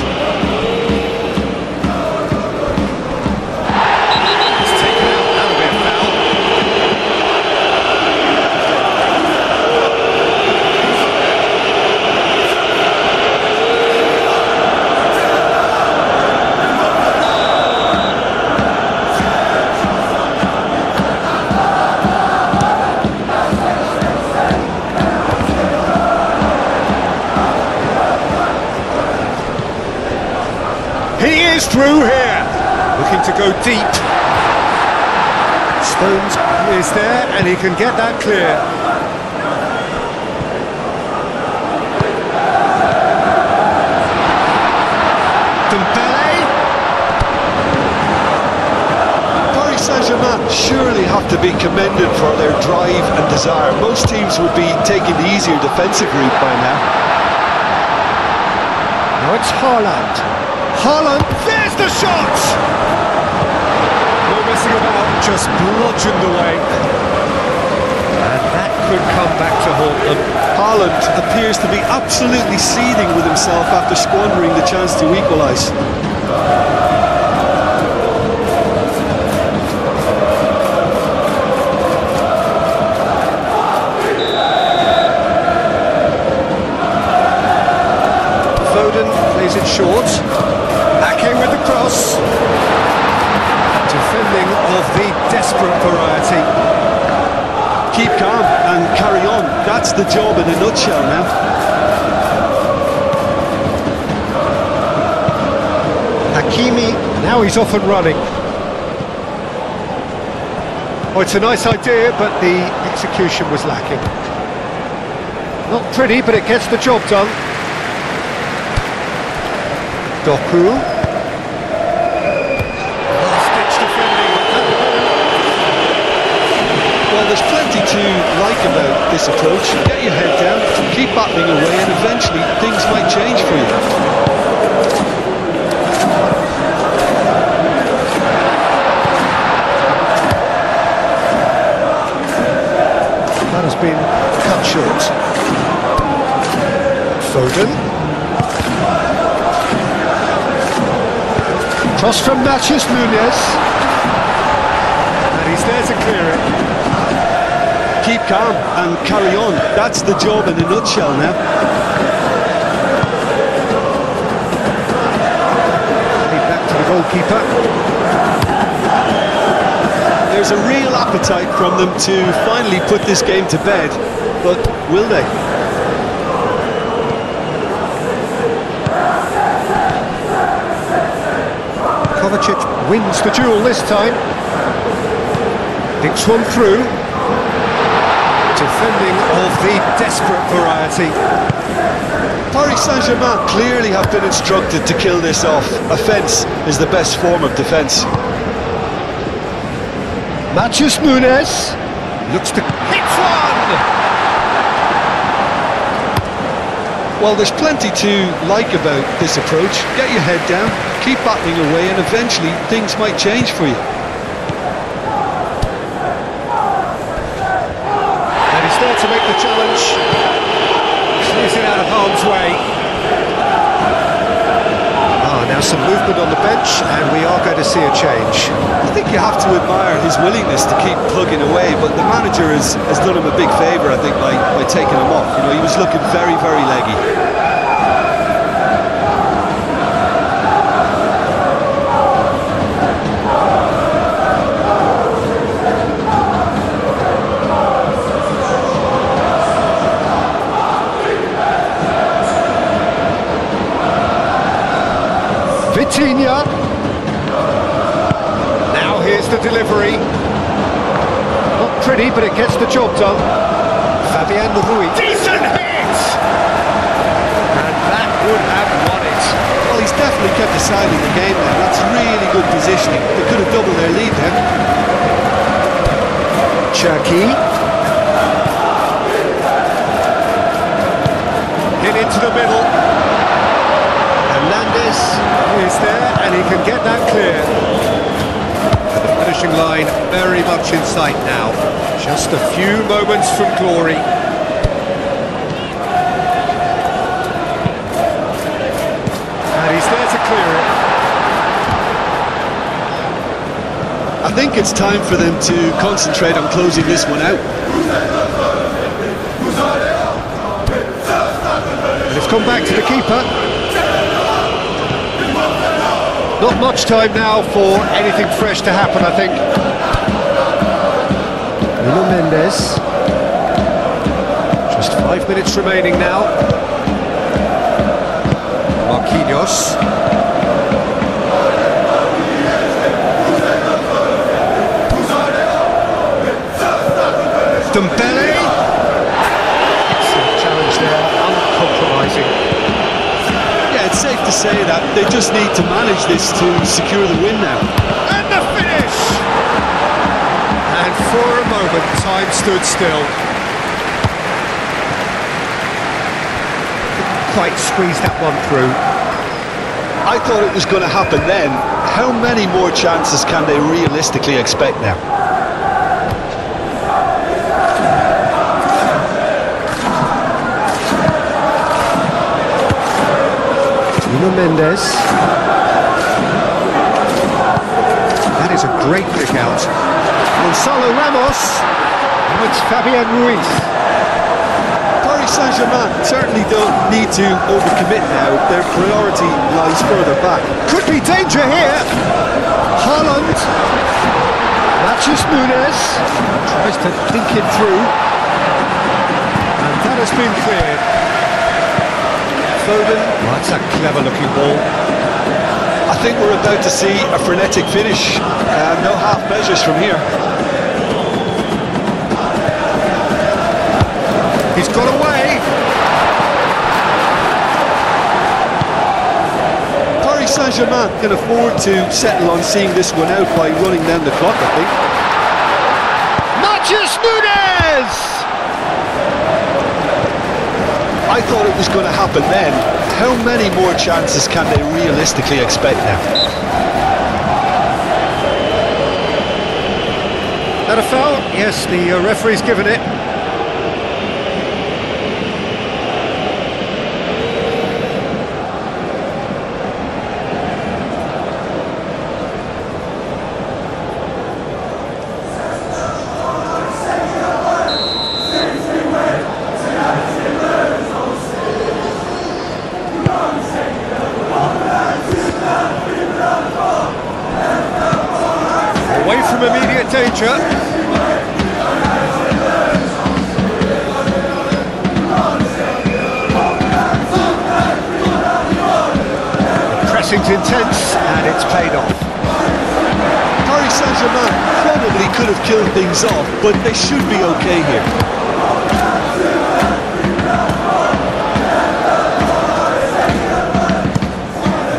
It's taken out, that'll be a foul. He is through here, looking to go deep. Stones is there, and he can get that clear. Dembele. Paris Saint-Germain Saint-Germain surely have to be commended for their drive and desire. Most teams would be taking the easier defensive route by now. Now it's Haaland. Haaland, there's the shot! No messing about, just bludgeoned away. And that could come back to haunt them. Haaland appears to be absolutely seething with himself after squandering the chance to equalise. Plays it short. Ake with the cross. Defending of the desperate variety. Keep calm and carry on. That's the job in a nutshell now. Hakimi, now he's off and running. Oh, it's a nice idea, but the execution was lacking. Not pretty, but it gets the job done. Doku. Last-ditch defending. Well, there's plenty to like about this approach. Get your head down, keep battling away, and eventually things might change for you. That has been cut short. Foden. Cross from Matheus Nunes. And he's there to clear it. Keep calm and carry on. That's the job in a nutshell now. Back to the goalkeeper. There's a real appetite from them to finally put this game to bed, but will they? Kovacic wins the duel this time. Dinks one through. Defending of the desperate variety. Paris Saint-Germain clearly have been instructed to kill this off. Offence is the best form of defence. Matheus Nunes looks to hit one! Well, there's plenty to like about this approach. Get your head down, keep battling away, and eventually things might change for you. And he's there to make the challenge. Clears it out of harm's way. Now some movement on the bench, and we are going to see a change. I think you have to admire his willingness to keep plugging away, but the manager has done him a big favour, I think, by taking him off. You know, he was looking very, very leggy. Vitinha. Now here's the delivery. Not pretty, but it gets the job done. Fabian Ruiz. Decent hit! And that would have won it. Well, he's definitely kept the side in the game now. That's really good positioning. They could have doubled their lead there. Cherki. Hit into the middle. Hernandez is there, and he can get that clear. And the finishing line very much in sight now. Just a few moments from glory. And he's there to clear it. I think it's time for them to concentrate on closing this one out. And it's come back to the keeper. Not much time now for anything fresh to happen, I think. Nuno Mendes. Just 5 minutes remaining now. Marquinhos. Dembele. Challenge there, uncompromising. It's safe to say that they just need to manage this to secure the win now. And the finish! For a moment, time stood still. Quite squeezed that one through. I thought it was going to happen then. How many more chances can they realistically expect now? Mendes. That is a great kick out. Gonzalo Ramos. Now it's Fabian Ruiz. Paris Saint-Germain certainly don't need to overcommit now. Their priority lies further back. Could be danger here. Haaland. Matches Nunes. Tries to think it through. And that has been cleared. Foden. Oh, that's a clever-looking ball. I think we're about to see a frenetic finish. No half measures from here. He's got away. Paris Saint-Germain can afford to settle on seeing this one out by running down the clock, I think. Matches Nunes! I thought it was going to happen then. How many more chances can they realistically expect now? That a foul? Yes, the referee's given it. Away from immediate danger. The pressing's intense and it's paid off. Paris Saint-Germain probably could have killed things off, but they should be okay here.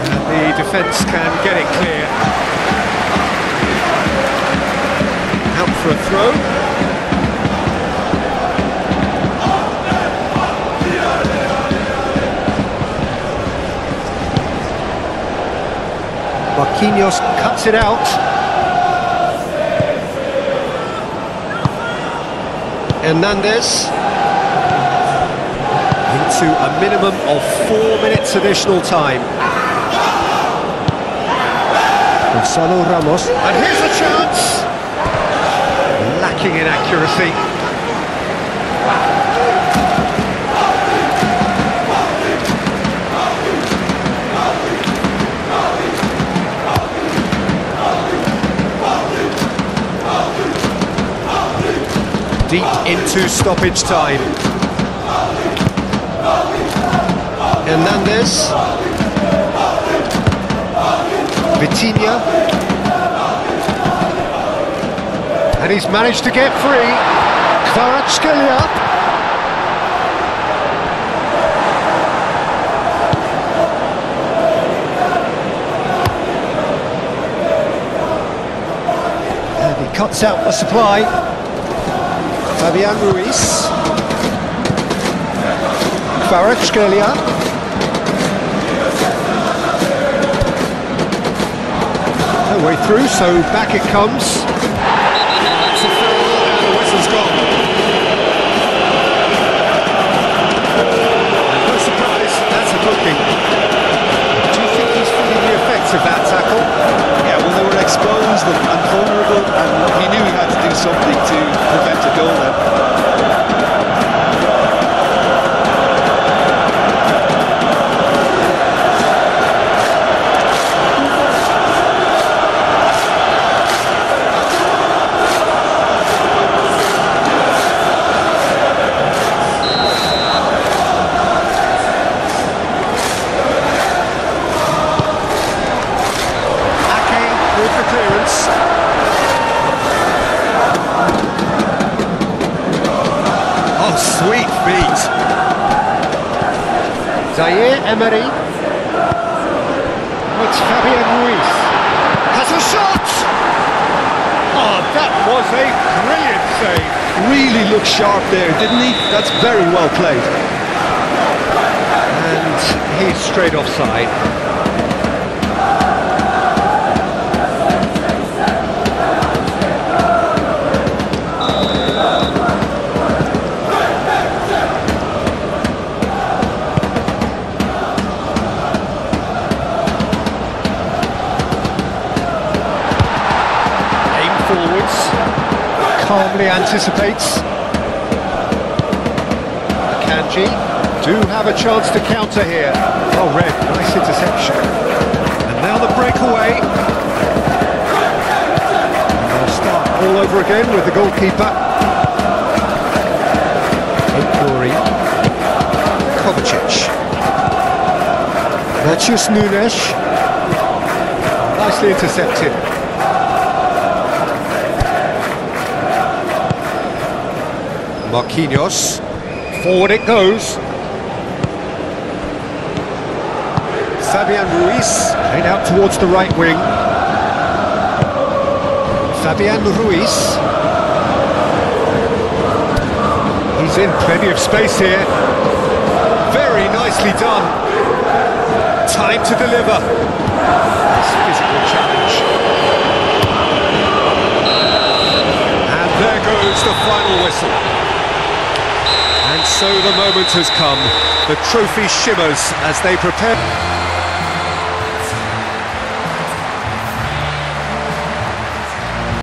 And the defence can get it clear. Out for a throw. Marquinhos cuts it out. Hernandez. Into a minimum of 4 minutes additional time. Gonzalo Ramos. And here's a chance. Lacking in accuracy. Deep into stoppage time. Hernandez. Vitinha. And he's managed to get free. Kvaratskhelia. And he cuts out the supply. Fabian Ruiz. Kvaratskhelia. No way through, so back it comes. That's a foul, and the whistle's gone. And no surprise, that's a booking. Do you think he's feeling the effects of that tackle? Yeah, well, they were exposed and vulnerable, and he knew he had to do something to prevent a goal then. Sweet feet. Zaire Emery. It's Fabian Ruiz. Has a shot! Oh, that was a brilliant save. Really looked sharp there, didn't he? That's very well played. And he's straight offside. Calmly anticipates. Kanji do have a chance to counter here. Oh, Red, nice interception. And now the breakaway. And they'll start all over again with the goalkeeper. Ikuri. Kovacic. Matheus Nunes. Nicely intercepted. Marquinhos, forward it goes. Fabian Ruiz, played out towards the right wing. Fabian Ruiz. He's in plenty of space here. Very nicely done. Time to deliver. Nice physical challenge. And there goes the final whistle. And so the moment has come. The trophy shimmers as they prepare.